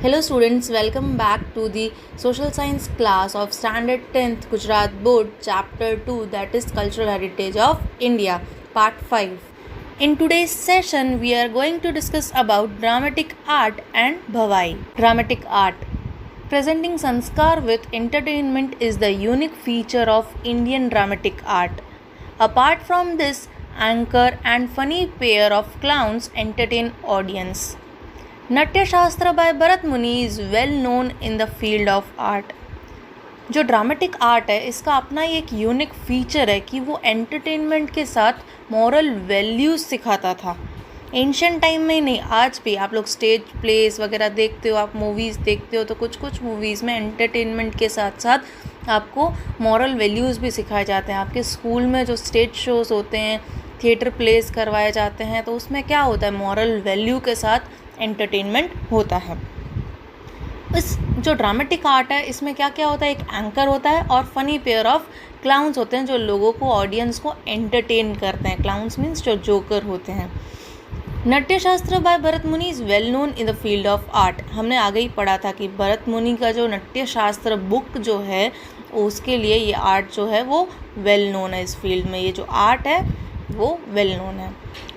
Hello students, welcome back to the social science class of standard 10th Gujarat board chapter 2, that is cultural heritage of India, part 5. In today's session we are going to discuss about dramatic art and Bhavai. Dramatic art. Presenting sanskar with entertainment is the unique feature of Indian dramatic art. Apart from this, anchor and funny pair of clowns entertain audience. नाट्य शास्त्र bye Bharat मुनि is well known in the field of art. जो dramatic art है इसका अपना ही एक unique feature है कि वो एंटरटेनमेंट के साथ मॉरल वैल्यूज़ सिखाता था. एंशियंट टाइम में नहीं, आज भी आप लोग स्टेज प्लेस वगैरह देखते हो, आप मूवीज़ देखते हो तो कुछ मूवीज़ में एंटरटेनमेंट के साथ साथ आपको मॉरल वैल्यूज़ भी सिखाए जाते हैं. आपके स्कूल में जो स्टेज शोज़ होते हैं, थिएटर प्लेस करवाए जाते हैं, तो उसमें क्या होता है, मॉरल वैल्यू के साथ एंटरटेनमेंट होता है. इस जो ड्रामेटिक आर्ट है इसमें क्या क्या होता है, एक एंकर होता है और फनी पेयर ऑफ क्लाउन्स होते हैं जो लोगों को, ऑडियंस को एंटरटेन करते हैं. क्लाउन्स मीन्स जो जोकर होते हैं. नाट्यशास्त्र बाय भरत मुनि is well known in the field of art. हमने आगे ही पढ़ा था कि भरत मुनि का जो नाट्यशास्त्र बुक जो है उसके लिए ये आर्ट जो है वो वेल नोन है. इस फील्ड में ये जो आर्ट है वो वेल नोन है.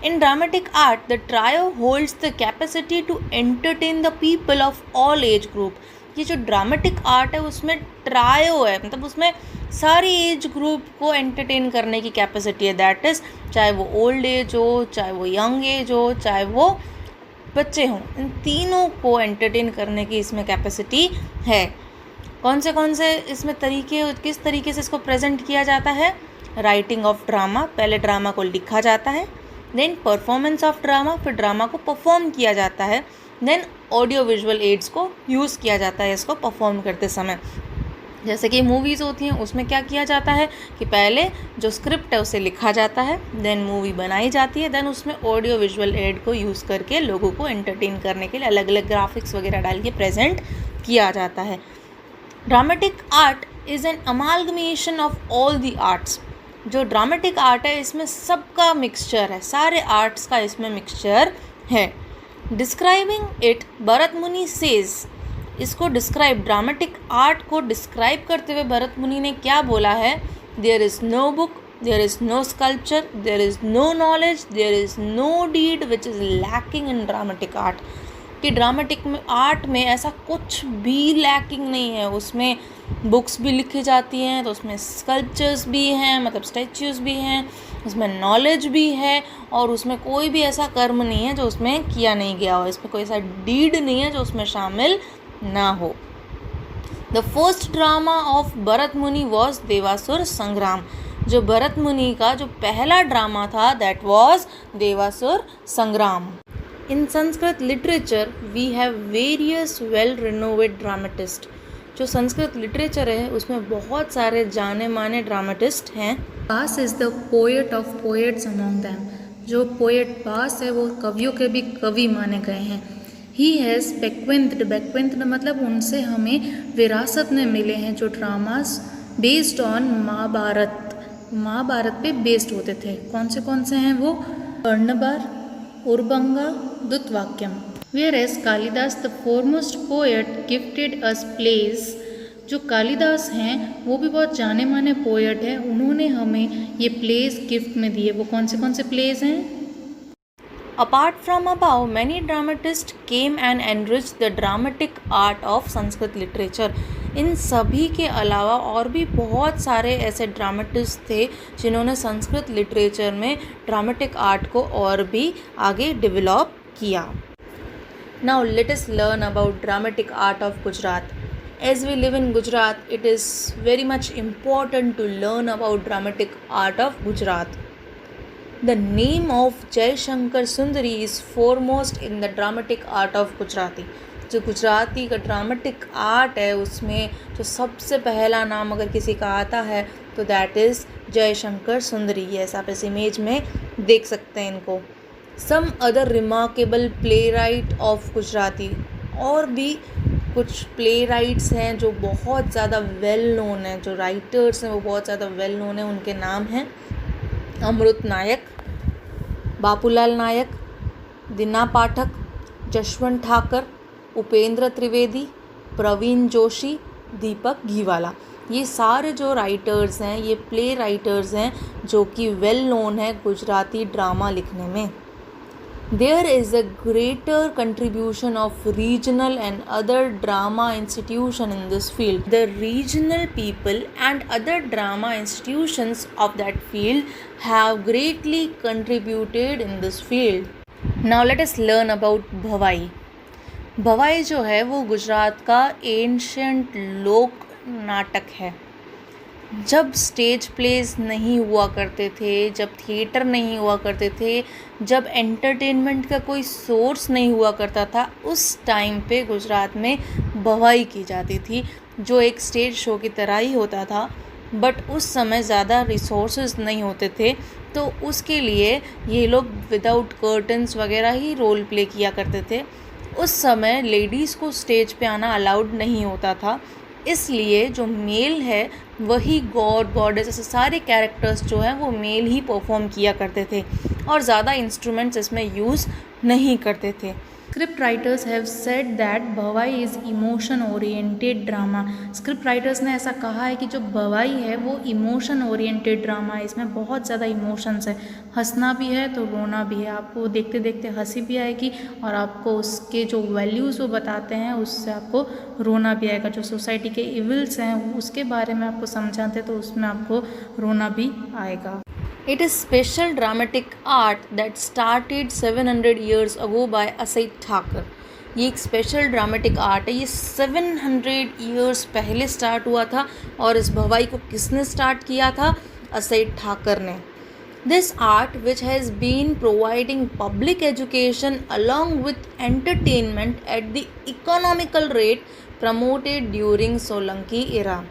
In dramatic art, the trio holds the capacity to entertain the people of all age group. ये जो ड्रामेटिक आर्ट है उसमें ट्रायो है, मतलब उसमें सारी एज ग्रुप को एंटरटेन करने की कैपेसिटी है. दैट इज़ चाहे वो ओल्ड एज हो, चाहे वो यंग एज हो, चाहे वो बच्चे हों, इन तीनों को एंटरटेन करने की इसमें कैपेसिटी है. कौन से इसमें तरीके, किस तरीके से इसको प्रेजेंट किया जाता है. राइटिंग ऑफ ड्रामा, पहले ड्रामा को लिखा जाता है, देन परफॉर्मेंस ऑफ ड्रामा, फिर ड्रामा को परफॉर्म किया जाता है, देन ऑडियो विजुअल एड्स को यूज़ किया जाता है इसको परफॉर्म करते समय. जैसे कि मूवीज़ होती हैं उसमें क्या किया जाता है कि पहले जो स्क्रिप्ट है उसे लिखा जाता है, देन मूवी बनाई जाती है, देन उसमें ऑडियो विजुअल एड को यूज़ करके लोगों को एंटरटेन करने के लिए अलग अलग ग्राफिक्स वगैरह डाल के प्रेजेंट किया जाता है. Dramatic art is an amalgamation of all the arts. जो ड्रामेटिक आर्ट है इसमें सबका मिक्सचर है, सारे आर्ट्स का इसमें मिक्सचर है. Describing it Bharat Muni says, इसको डिस्क्राइब, ड्रामेटिक आर्ट को डिस्क्राइब करते हुए भरत मुनि ने क्या बोला है. There is no book, there is no sculpture, there is no knowledge, there is no deed which is lacking in dramatic art. कि ड्रामेटिक में आर्ट में ऐसा कुछ भी लैकिंग नहीं है. उसमें बुक्स भी लिखी जाती हैं, तो उसमें स्कल्पचर्स भी हैं, मतलब स्टैच्यूज़ भी हैं, उसमें नॉलेज भी है, और उसमें कोई भी ऐसा कर्म नहीं है जो उसमें किया नहीं गया हो. इसमें कोई ऐसा डीड नहीं है जो उसमें शामिल ना हो. The first drama of Bharat मुनि वॉज देवासुर संग्राम. जो भरत मुनि का जो पहला ड्रामा था दैट वॉज देवासुर संग्राम. In Sanskrit literature, we have various well-renowned dramatists. जो संस्कृत लिटरेचर है उसमें बहुत सारे जाने माने ड्रामेटिस्ट हैं. Bas is the poet of poets among them. जो पोएट बास है वो कवियों के भी कवि माने गए हैं. He has bequeathed मतलब उनसे हमें विरासत में मिले हैं जो ड्रामास बेस्ड ऑन महाभारत पे बेस्ड होते थे. कौन से हैं वो. कर्णबार, उर्बंगा, दुत्वाक्यम. Whereas Kalidas the foremost poet gifted us place. जो कालिदास हैं वो भी बहुत जाने माने पोएट हैं, उन्होंने हमें ये प्लेस गिफ्ट में दिए. वो कौन से प्लेस हैं. Apart from about many dramatist came and enrich the dramatic art of Sanskrit literature. इन सभी के अलावा और भी बहुत सारे ऐसे ड्रामेटिस्ट थे जिन्होंने संस्कृत लिटरेचर में ड्रामेटिक आर्ट को और भी आगे डेवलप किया. Now let us learn about dramatic art of Gujarat. As we live in Gujarat, it is very much important to learn about dramatic art of Gujarat. The name of Jai Shankar Sundari is foremost in the dramatic art of Gujarati. जो गुजराती का dramatic art है उसमें जो सबसे पहला नाम अगर किसी का आता है तो दैट इज़ जय शंकर सुंदरी. ऐसा आप इस इमेज में देख सकते हैं इनको. Some other remarkable playwright of Gujarati. और भी कुछ प्ले राइट्स हैं जो बहुत ज़्यादा वेल नोन हैं, जो राइटर्स हैं वो बहुत ज़्यादा वेल नोन हैं. उनके नाम हैं अमृत नायक, बापूलाल नायक, दीना पाठक, जशवंत ठाकर, उपेंद्र त्रिवेदी, प्रवीण जोशी, दीपक घीवाला। ये सारे जो राइटर्स हैं, ये प्ले राइटर्स हैं जो कि वेल नोन है गुजराती ड्रामा लिखने में। There is a greater contribution of regional and other drama institution in this field. The regional people and other drama institutions of that field have greatly contributed in this field. Now let us learn about भवाई। भवाई जो है वो गुजरात का ancient लोक नाटक है। जब stage place नहीं हुआ करते थे, जब थिएटर नहीं हुआ करते थे, जब एंटरटेनमेंट का कोई सोर्स नहीं हुआ करता था, उस टाइम पे गुजरात में भवाई की जाती थी, जो एक स्टेज शो की तरह ही होता था। बट उस समय ज़्यादा रिसोर्सेज नहीं होते थे, तो उसके लिए ये लोग विदाउट कर्टन्स वगैरह ही रोल प्ले किया करते थे। उस समय लेडीज़ को स्टेज पे आना अलाउड नहीं होता था, इसलिए जो मेल है वही गॉड गॉडेस ऐसे सारे कैरेक्टर्स जो हैं वो मेल ही परफॉर्म किया करते थे और ज़्यादा इंस्ट्रूमेंट्स इसमें यूज़ नहीं करते थे। Script writers have said that Bhavai is emotion oriented drama. Script writers ने ऐसा कहा है कि जो भवाई है वो इमोशन ओरिएंटेड ड्रामा है, इसमें बहुत ज़्यादा इमोशंस है, हंसना भी है तो रोना भी है, आपको देखते देखते हंसी भी आएगी और आपको उसके जो वैल्यूज़ वो बताते हैं उससे आपको रोना भी आएगा। जो सोसाइटी के इविल्स हैं उसके बारे में आपको समझाते हैं तो उसमें आपको रोना भी आएगा। It is special dramatic art that started 700 years ago by असई Thakur. ये एक स्पेशल ड्रामेटिक आर्ट है, ये 700 ईयर्स पहले स्टार्ट हुआ था और इस भवाई को किसने स्टार्ट किया था? असई ठाकर ने। This art, which has been providing public education along with entertainment at the economical rate promoted during Solanki era।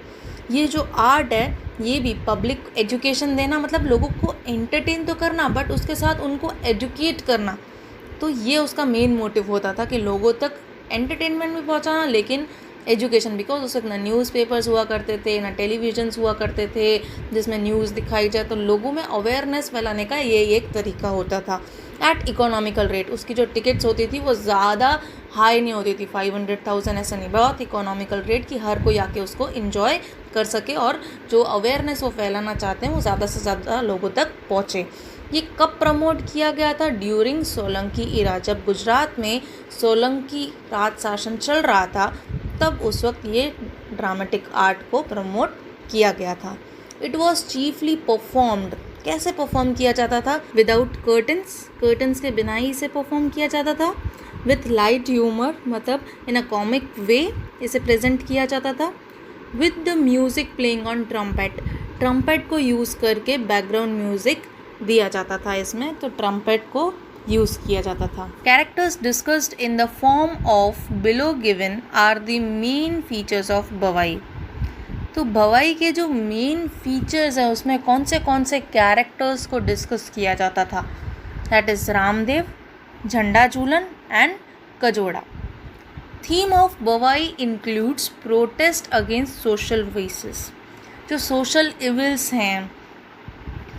ये जो आर्ट है ये भी पब्लिक एजुकेशन देना, मतलब लोगों को एंटरटेन तो करना बट उसके साथ उनको एजुकेट करना, तो ये उसका मेन मोटिव होता था कि लोगों तक एंटरटेनमेंट भी पहुंचाना लेकिन एजुकेशन। बिकॉज उस वक्त ना न्यूज़पेपर्स हुआ करते थे ना टेलीविजन्स हुआ करते थे जिसमें न्यूज़ दिखाई जाए, तो लोगों में अवेयरनेस फैलाने का ये एक तरीका होता था। एट इकोनॉमिकल रेट, उसकी जो टिकट्स होती थी वो ज़्यादा हाई नहीं होती थी, 500,000 ऐसा नहीं, बहुत इकोनॉमिकल रेट कि हर कोई आके उसको इन्जॉय कर सके और जो अवेयरनेस वो फैलाना चाहते हैं वो ज़्यादा से ज़्यादा लोगों तक पहुँचे। ये कब प्रमोट किया गया था? ड्यूरिंग सोलंकी इरा, जब गुजरात में सोलंकी राज शासन चल रहा था तब उस वक्त ये ड्रामेटिक आर्ट को प्रमोट किया गया था। इट वॉज चीफली परफॉर्म्ड, कैसे परफॉर्म किया जाता था? विदाउट कर्टन्स, कर्टन्स के बिना ही इसे परफॉर्म किया जाता था। विथ लाइट ह्यूमर, मतलब इन अ कॉमिक वे इसे प्रेजेंट किया जाता था। With the music playing on trumpet, trumpet को यूज़ करके बैकग्राउंड म्यूज़िक दिया जाता था इसमें, तो ट्रम्पेट को यूज़ किया जाता था। Characters discussed in the form of below given are the main features of Bhavai. तो भवाई के जो मेन फीचर्स हैं उसमें कौन से कैरेक्टर्स को डिस्कस किया जाता था? That is Ramdev, Jhanda Jhulan and Kajoda. Theme of Bhavai includes protest against social vices. जो सोशल इविल्स हैं,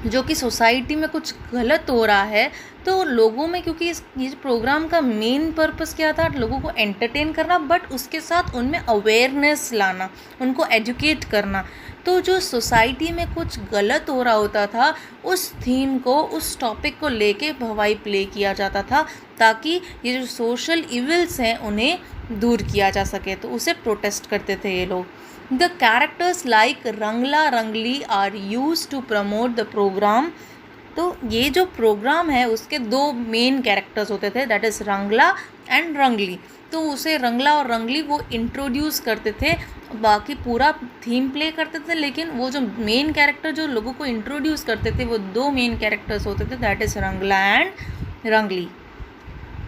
जो कि सोसाइटी में कुछ गलत हो रहा है, तो लोगों में, क्योंकि ये प्रोग्राम का मेन पर्पस क्या था? लोगों को एंटरटेन करना बट उसके साथ उनमें अवेयरनेस लाना, उनको एजुकेट करना। तो जो सोसाइटी में कुछ गलत हो रहा होता था उस थीम को, उस टॉपिक को लेके भवाई प्ले किया जाता था ताकि ये जो सोशल इविल्स हैं उन्हें दूर किया जा सके, तो उसे प्रोटेस्ट करते थे ये लोग। The characters like रंगला रंगली are used to promote the program। तो ये जो प्रोग्राम है उसके दो मेन कैरेक्टर्स होते थे, दैट इज़ रंगला एंड रंगली। तो उसे रंगला और रंगली वो इंट्रोड्यूस करते थे, बाकी पूरा थीम प्ले करते थे, लेकिन वो जो मेन कैरेक्टर जो लोगों को इंट्रोड्यूस करते थे वो दो मेन कैरेक्टर्स होते थे, दैट इज़ रंगला एंड रंगली।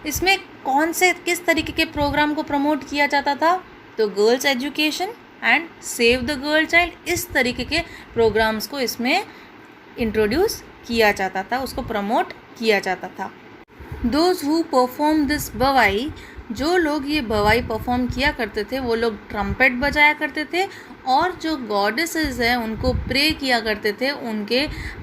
इसमें किस तरीके के प्रोग्राम को प्रमोट किया जाता था? तो girls education and save the girl child, इस तरीके के प्रोग्राम्स को इसमें इंट्रोड्यूस किया जाता था, उसको प्रमोट किया जाता था। दोज हु परफॉर्म दिस भवाई, जो लोग ये भवाई परफॉर्म किया करते थे वो लोग ट्रम्पेट बजाया करते थे और जो गॉडेसेस हैं उनको प्रे किया करते थे, उनके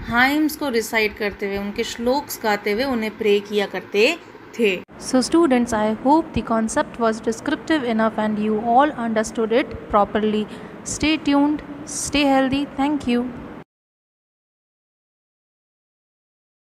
हाइम्स को रिसाइट करते हुए, उनके श्लोक्स गाते हुए उन्हें प्रे किया करते थे। So students, I hope the concept was descriptive enough and you all understood it properly. Stay tuned, stay healthy. Thank you.